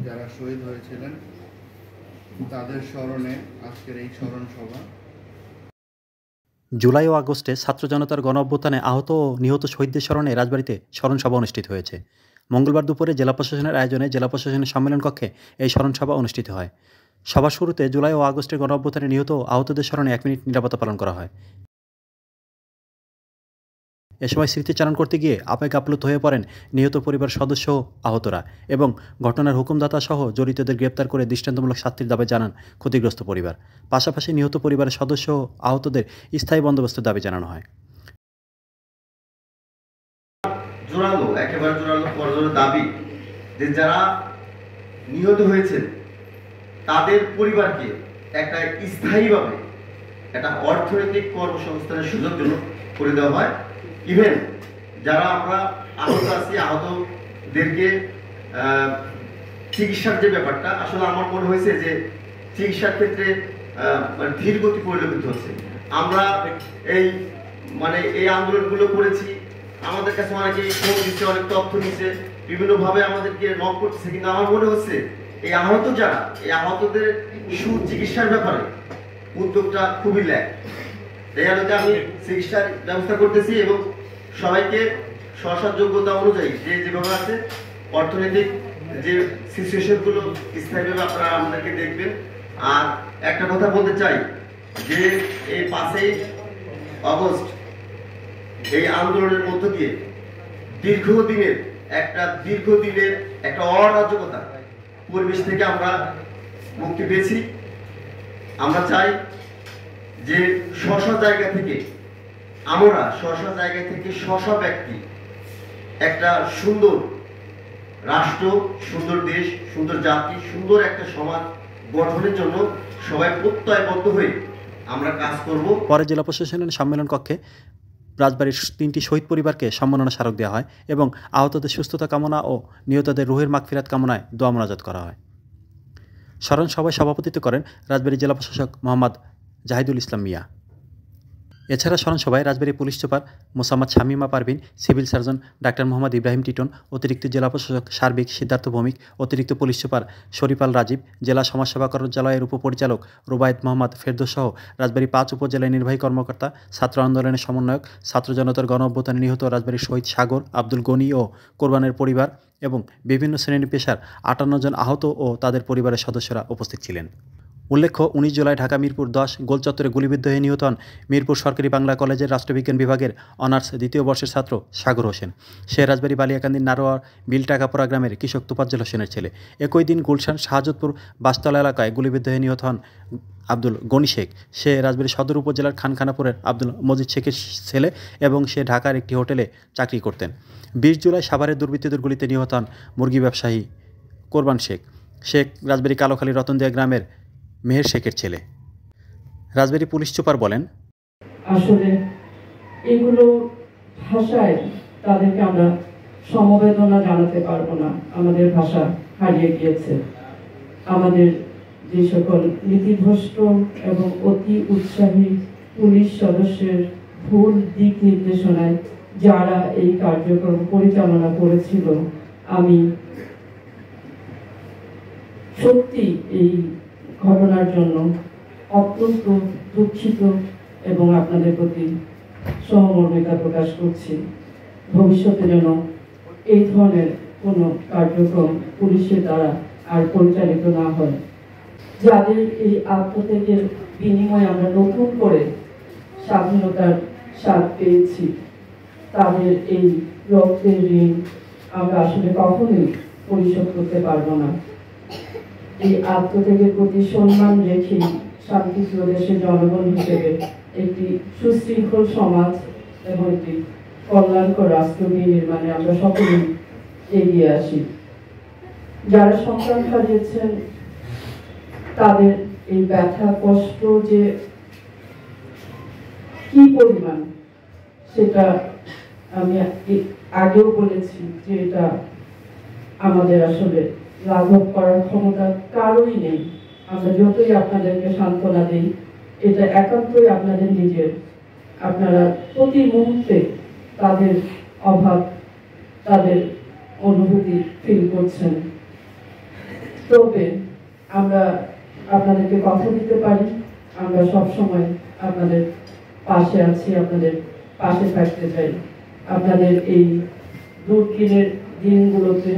যারা শহীদ হয়েছিলেন তাদের স্মরণে আজকের এই স্মরণ সভা। জুলাই ও আগস্টে ছাত্র জনতার গণ অভ্যুত্থানে আহত ও নিহত শহীদদের স্মরণে রাজবাড়ীতে স্মরণ সভা অনুষ্ঠিত হয়েছে। মঙ্গলবার দুপুরে জেলা প্রশাসনের আয়োজনে জেলা প্রশাসনের সম্মেলন কক্ষে এই স্মরণ সভা অনুষ্ঠিত হয়। সভার শুরুতে জুলাই ও আগস্টের গণ অভ্যুত্থানে নিহত ও আহতদের স্মরণে 1 মিনিট নীরবতা পালন করা হয়। এ সময় স্মৃতিচারণ করতে গিয়ে আবেগ আপ্লুত হয়ে পড়েন নিহত পরিবার সদস্য ও আহতরা এবং ঘটনার হুকুমদাতা সহ জড়িতদের গ্রেপ্তার করে দৃষ্টান্তমূলক শাস্তির দাবি জানান ক্ষতিগ্রস্ত পরিবার। পাশাপাশি নিহত পরিবারের সদস্য ও আহতদের স্থায়ী বন্দোবস্তের দাবি জানানো হয়। একেবারে জোরালো দাবি যে যারা নিহত হয়েছেন তাদের পরিবারকে একটা স্থায়ীভাবে একটা অর্থনৈতিক কর্মসংস্থানের সুযোগ করে দেওয়া হয়। ইভেন যারা আমরা আহত আছি, আহতদেরকে চিকিৎসার যে ব্যাপারটা, আসলে আমার মনে হয়েছে যে চিকিৎসার ক্ষেত্রে ধীর গতি পরিলক্ষিত হচ্ছে। আমরা এই আন্দোলনগুলো করেছি, আমাদের কাছে অনেকে ফোন দিচ্ছে, অনেক তথ্য দিচ্ছে, বিভিন্নভাবে আমাদেরকে নক করতেছে, কিন্তু আমার মনে হচ্ছে এই আহতদের সুচিকিৎসার ব্যাপারে উদ্যোগটা খুবই ল্যাক। এই আলোকে আমি চিকিৎসার ব্যবস্থা করতেছি এবং সবাইকে স্ব যোগ্যতা অনুযায়ী যেভাবে আছে অর্থনৈতিক যে সিচুয়েশনগুলো স্থায়ীভাবে আপনারা আমাদেরকে দেখবেন। আর একটা কথা বলতে চাই যে এই 5ই আগস্ট এই আন্দোলনের মধ্য দিয়ে দীর্ঘদিনের একটা অরাজকতা পরিবেশ থেকে আমরা মুক্তি পেয়েছি। আমরা চাই যে স্ব জায়গা থেকে স্ব ব্যক্তি একটা সুন্দর রাষ্ট্র, সুন্দর দেশ, সুন্দর জাতি, সুন্দর একটা সমাজ গঠনের জন্য সবাই প্রত্যয়বদ্ধ হয়ে আমরা কাজ করব। পরে জেলা প্রশাসনের সম্মেলন কক্ষে রাজবাড়ীর 3টি শহীদ পরিবারকে সম্মাননা স্মারক দেওয়া হয় এবং আহতদের সুস্থতা কামনা ও নিহতদের রুহের মাগফিরাত কামনায় দোয়া মোনাজাত করা হয়। স্মরণ সভায় সভাপতিত্ব করেন রাজবাড়ী জেলা প্রশাসক মোহাম্মদ জাহিদুল ইসলাম মিয়া। এছাড়া স্মরণ সভায় Rajbari police super Mosammat Shamima Parvin, civil surgeon doctor Mohammad Ibrahim Titon, অতিরিক্ত জেলা প্রশাসক সার্বিক সিদ্ধার্থ ভৌমিক, অতিরিক্ত পুলিশ সুপার শরীফাল রাজীব, জেলা সমাজসেবা কার্যালয়ের উপপরিচালক রুবায়েত মোহাম্মদ ফেরদৌস সহ রাজবাড়ী 5 উপজেলায় নির্বাহী কর্মকর্তা, ছাত্র আন্দোলনের সমন্বয়ক, ছাত্র জনতার গণ অভ্যুত্থানে নিহত রাজবাড়ীর শহীদ সাগর, আব্দুল গনি ও কোরবানের পরিবার এবং বিভিন্ন শ্রেণী পেশার 58 জন আহত ও তাদের পরিবারের সদস্যরা উপস্থিত ছিলেন। উল্লেখ্য, 19 জুলাই ঢাকা মিরপুর 10 গোলচত্বরে গুলিবিদ্ধ হয়ে নিহত হন মিরপুর সরকারি বাংলা কলেজের রাষ্ট্রবিজ্ঞান বিভাগের অনার্স 2য় বর্ষের ছাত্র সাগর হোসেন। সে রাজবাড়ী বালিয়াকান্দির নারোয়া বিলটাকাপুরা গ্রামের কৃষক তোফাজ্জল হোসেনের ছেলে। একই দিন গুলশান শাহজাদপুর বাসতলা এলাকায় গুলিবিদ্ধ হয়ে নিহত হন আব্দুল গনি শেখ। সে রাজবাড়ী সদর উপজেলার খানখানাপুরের আব্দুল মজিদ শেখের ছেলে এবং সে ঢাকার একটি হোটেলে চাকরি করতেন। 20 জুলাই সাভারের দুর্বৃত্তদের গুলিতে নিহত হন মুরগি ব্যবসায়ী কোরবান শেখ। শেখ রাজবাড়ী কালোখালী রতনদিয়া গ্রামের মেহের শেখের ছেলে। রাজবাড়ী পুলিশ সুপার বলেন, আসলে এগুলো ভাষায় তাদেরকে আমরা সমবেদনা জানাতে পারবো না। আমাদের ভাষা হারিয়ে গিয়েছে। আমাদের যে সকল নীতিভ্রষ্ট এবং অতি উৎসাহী পুলিশ সদস্যের ভুল দিক নির্দেশনায় যারা এই কার্যক্রম পরিচালনা করেছিল, আমি সত্যি এই ঘটনার জন্য অত্যন্ত দুঃখিত এবং আপনাদের প্রতি সহমর্মিতা প্রকাশ করছি। ভবিষ্যতে যেন এই ধরনের কোনো কার্যক্রম পুলিশের দ্বারা আর পরিচালিত না হয়। যাদের এই আত্মত্যাগের বিনিময়ে আমরা নতুন করে স্বাধীনতার স্বাদ পেয়েছি, তাদের এই রক্তের ঋণ আমরা আসলে কখনোই পরিশোধ করতে পারবো না। এই আত্মত্যাগের প্রতি সম্মান রেখে শান্তিপ্রিয় দেশের জনগণ হিসেবে একটি সুশৃঙ্খল সমাজ এবং একটি কল্যাণকর রাষ্ট্র নির্মাণে আমরা সকলেই এগিয়ে আসি। যারা সন্তান হারিয়েছেন তাদের এই ব্যথা কষ্ট যে কি পরিমাণ, সেটা আমি আগেও বলেছি যে এটা আমাদের আসলে লাঘব করার ক্ষমতা কারোই নেই। আমরা যতই আপনাদেরকে সান্ত্বনা দিই, এটা একান্তই আপনাদের নিজের। আপনারা প্রতি মুহূর্তে তাদের অভাব, তাদের অনুভূতি ফিল করছেন। তবে আমরা আপনাদেরকে কথা দিতে পারি আমরা সব সময় আপনাদের পাশে আছি, আপনাদের পাশে থাকতে চাই। আপনাদের এই দুর্দিনের দিনগুলোতে,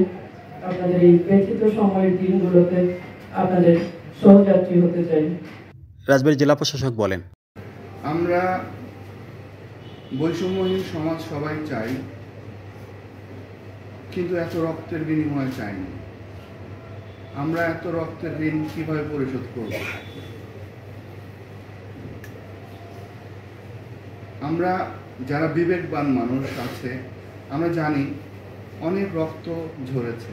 আপনাদের এই ব্যথিত সময়ের দিনগুলোতে আপনাদের সহযাত্রী হতে চাই। রাজবাড়ী জেলা প্রশাসক বলেন, আমরা বৈষম্যহীন সমাজ সবাই চাই, কিন্তু এত রক্তের বিনিময়ে চাই না। আমরা এত রক্তের ঋণ কিভাবে পরিশোধ করব? আমরা যারা বিবেকবান মানুষ আছে, আমরা জানি অনেক রক্ত ঝরেছে,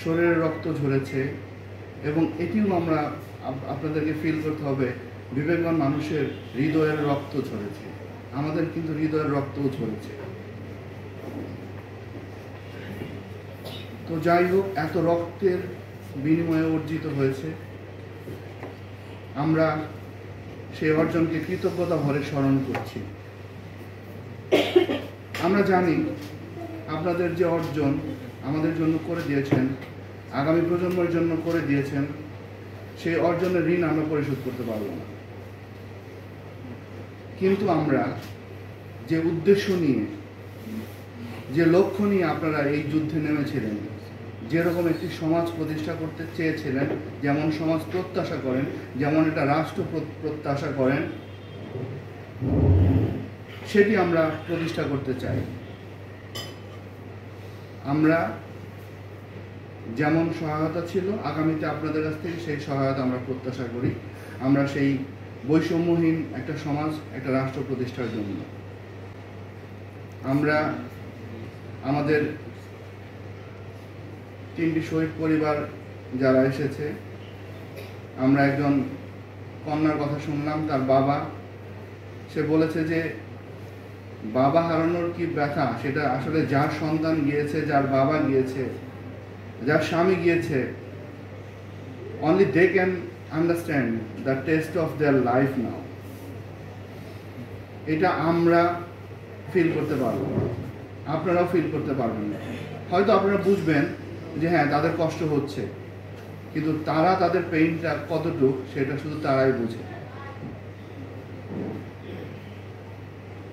শরীরের রক্ত ঝরেছে, এবং এটিও আমরা আপনাদেরকে ফিল করতে হবে, বিবেকবান মানুষের হৃদয়ের রক্ত ঝরেছে, আমাদের কিন্তু হৃদয়ের রক্তও ঝরেছে। তো যাই হোক, এত রক্তের বিনিময়ে অর্জিত হয়েছে, আমরা সেই অর্জনকে কৃতজ্ঞতা ভরে স্মরণ করছি। আমরা জানি আপনাদের যে অর্জন আমাদের জন্য করে দিয়েছেন, আগামী প্রজন্মের জন্য করে দিয়েছেন, সেই অর্জনের ঋণ আমরা পরিশোধ করতে পারব না। কিন্তু আমরা যে উদ্দেশ্য নিয়ে, যে লক্ষ্য নিয়ে আপনারা এই যুদ্ধে নেমেছিলেন, যেরকম একটি সমাজ প্রতিষ্ঠা করতে চেয়েছিলেন, যেমন সমাজ প্রত্যাশা করেন, যেমন একটা রাষ্ট্র প্রত্যাশা করেন, সেটি আমরা প্রতিষ্ঠা করতে চাই। আমরা যেমন সহায়তা ছিল, আগামীতে আপনাদের কাছ থেকে সেই সহায়তা আমরা প্রত্যাশা করি। আমরা সেই বৈষম্যহীন একটা সমাজ, একটা রাষ্ট্র প্রতিষ্ঠার জন্য আমরা আমাদের 3টি শহীদ পরিবার যারা এসেছে, আমরা একজন কন্যার কথা শুনলাম, তার বাবা, সে বলেছে যে বাবা হারানোর কি ব্যথা সেটা আসলে যার সন্তান গিয়েছে, যার বাবা গিয়েছে, যার স্বামী গিয়েছে, only they can understand the taste of their life now. এটা আমরা ফিল করতে পারবো, আপনারাও ফিল করতে পারবেন না। হয়তো আপনারা বুঝবেন যে হ্যাঁ তাদের কষ্ট হচ্ছে, কিন্তু তারা তাদের পেইনটা কতটুকু সেটা শুধু তারাই বুঝে।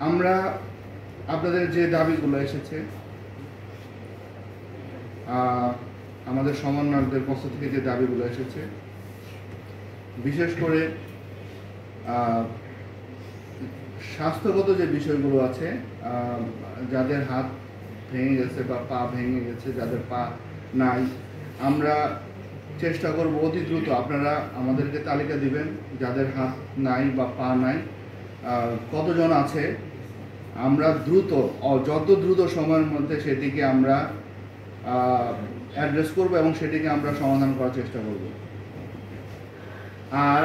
আমরা আপনাদের যে দাবিগুলো এসেছে, আমাদের সমন্বয়কদের পক্ষ থেকে যে দাবিগুলো এসেছে, বিশেষ করে স্বাস্থ্যগত যে বিষয়গুলো আছে, যাদের হাত ভেঙে গেছে বা পা ভেঙে গেছে, যাদের পা নাই, আমরা চেষ্টা করব অতি দ্রুত, আপনারা আমাদেরকে তালিকা দিবেন যাদের হাত নাই বা পা নাই, কতজন আছে, আমরা দ্রুত, যত দ্রুত সময়ের মধ্যে সেটিকে আমরা অ্যাড্রেস করব এবং সেটিকে আমরা সমাধান করার চেষ্টা করব। আর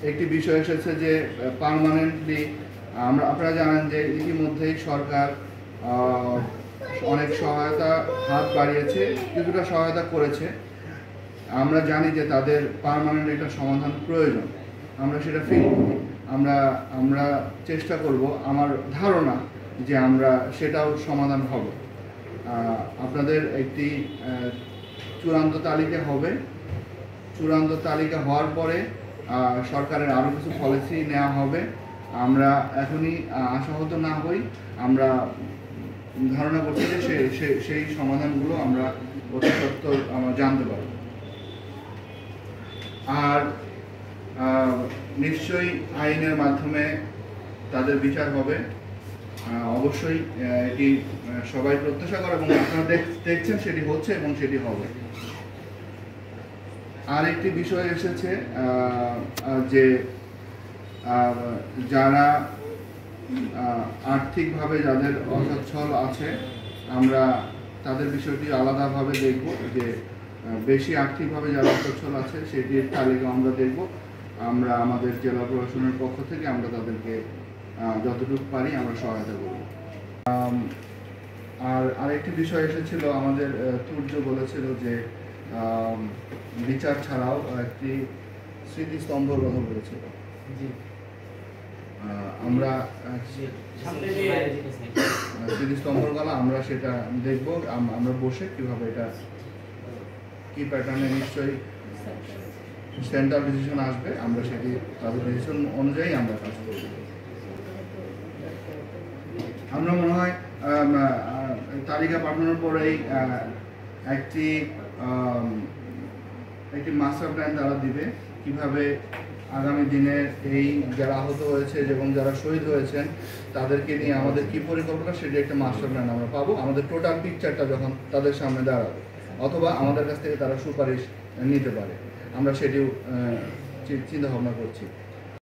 একটি বিষয় এসেছে যে পার্মানেন্টলি, আপনারা জানেন যে ইতিমধ্যেই সরকার অনেক সহায়তা হাত বাড়িয়েছে, কিছুটা সহায়তা করেছে। আমরা জানি যে তাদের পার্মানেন্ট একটা সমাধান প্রয়োজন, আমরা সেটা ফিল করি। আমরা চেষ্টা করব, আমার ধারণা যে আমরা সেটাও সমাধান হবে। আপনাদের একটি চূড়ান্ত তালিকা হবে, চূড়ান্ত তালিকা হওয়ার পরে সরকারের আরও কিছু পলিসি নেওয়া হবে। আমরা এখনই আশাহত না হই, আমরা ধারণা করছি যে সেই সমাধানগুলো আমরা অতি সত্ত্বর আমরা জানতে পারব। আর নিশ্চয়ই আইনের মাধ্যমে তাদের বিচার হবে, অবশ্যই এটি সবাই প্রত্যাশা করে এবং আপনারা দেখছেন সেটি হচ্ছে এবং সেটি হবে। আর একটি বিষয় এসেছে যে যারা আর্থিকভাবে যাদের অসচ্ছল আছে, আমরা তাদের বিষয়টি আলাদাভাবে দেখব, যে বেশি আর্থিকভাবে যারা অসচ্ছল আছে সেটির তালিকা আমরা দেখব। আমরা আমাদের জেলা প্রশাসনের পক্ষ থেকে আমরা তাদেরকে যতটুকু পারি আমরা সহায়তা করব। আর আরেকটি বিষয় এসেছিল, আমাদের তুর্য বলেছিল যে বিচার ছাড়াও একটি স্মৃতিস্তম্ভর কথা বলেছিল। আমরা স্মৃতিস্তম্ভগুলো আমরা সেটা দেখব, আমরা বসে কীভাবে এটা কী প্যাটার্নে নিশ্চয়ই সেন্ট্রাল ডিসিশন আসবে, আমরা সেটি তাদের ডিসিশন অনুযায়ী আমরা কাজ করব। আমরা মনে হয় তালিকা পাঠানোর পরেই একটি মাস্টার প্ল্যান তারা দিবে কিভাবে আগামী দিনে এই যারা আহত হয়েছে এবং যারা শহীদ হয়েছেন তাদেরকে নিয়ে আমাদের কী পরিকল্পনা, সেটি একটা মাস্টার প্ল্যান আমরা পাবো আমাদের টোটাল পিকচারটা যখন তাদের সামনে দাঁড়াবে, অথবা আমাদের কাছ থেকে তারা সুপারিশ নিতে পারে। আমরা সেটিও চিন্তা ভাবনা করছি।